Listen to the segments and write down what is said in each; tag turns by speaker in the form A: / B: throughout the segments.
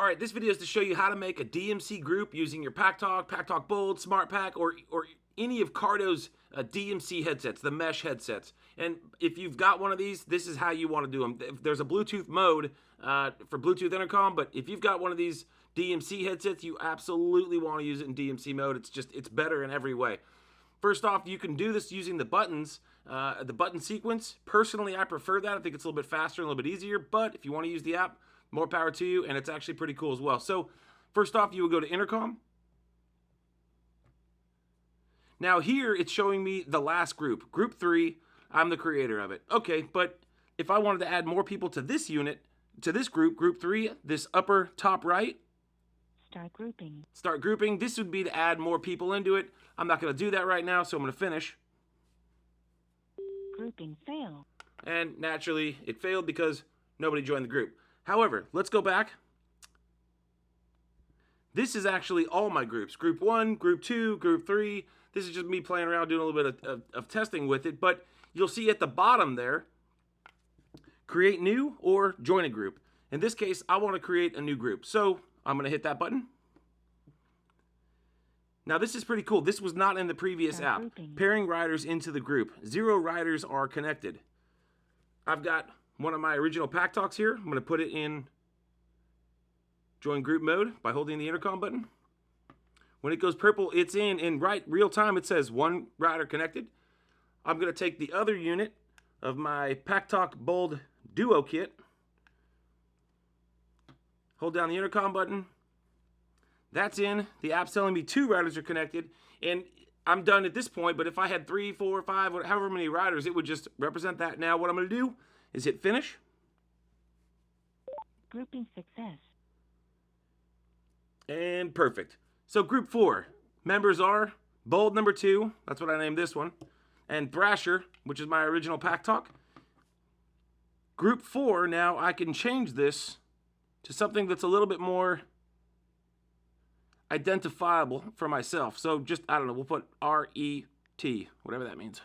A: All right, this video is to show you how to make a DMC group using your PACKTALK, PACKTALK Bold, SmartPack, or any of Cardo's DMC headsets, the mesh headsets. And if you've got one of these, this is how you want to do them. There's a Bluetooth mode for Bluetooth intercom, but if you've got one of these DMC headsets, you absolutely want to use it in DMC mode. It's better in every way. First off, you can do this using the buttons, the button sequence. Personally, I prefer that. I think it's a little bit faster and a little bit easier, but if you want to use the app, more power to you, and it's actually pretty cool as well. So, first off, you would go to Intercom. Now here, it's showing me the last group, Group 3. I'm the creator of it. Okay, but if I wanted to add more people to this unit, to this group, Group 3, this upper top right,
B: Start grouping.
A: Start grouping. This would be to add more people into it. I'm not going to do that right now, so I'm going to finish.
B: Grouping failed.
A: And naturally, it failed because nobody joined the group. However, let's go back. This is actually all my groups. Group 1, Group 2, Group 3. This is just me playing around doing a little bit of testing with it. But you'll see at the bottom there, create new or join a group. In this case, I want to create a new group. So I'm going to hit that button. Now this is pretty cool. This was not in the previous app. Pairing riders into the group. 0 riders are connected. I've got one of my original PACKTALKs here. I'm going to put it in join group mode by holding the intercom button. When it goes purple, it's in real time. It says 1 rider connected. I'm going to take the other unit of my PACKTALK Bold Duo kit. Hold down the intercom button. That's in. The app's telling me 2 riders are connected. And I'm done at this point, but if I had 3, 4, 5, however many riders, it would just represent that. Now what I'm going to do is hit finish.
B: Grouping success.
A: And perfect. So group 4, members are Bold number 2, that's what I named this one, and Thrasher, which is my original PACKTALK. Group 4, now I can change this to something that's a little bit more identifiable for myself. So just, I don't know, we'll put R-E-T, whatever that means.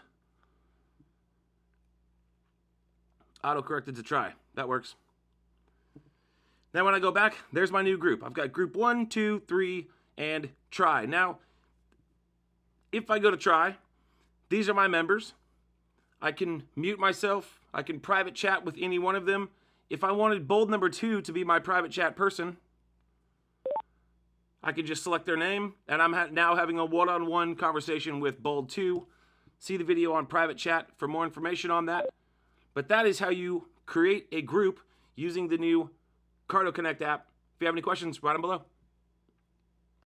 A: Auto-corrected to try. That works. Now when I go back, there's my new group. I've got group 1, 2, 3, and try. Now, if I go to try, these are my members. I can mute myself. I can private chat with any one of them. If I wanted Bold number 2 to be my private chat person, I can just select their name, and I'm now having a one-on-one conversation with Bold 2. See the video on private chat for more information on that. But that is how you create a group using the new Cardo Connect app. If you have any questions, write them below.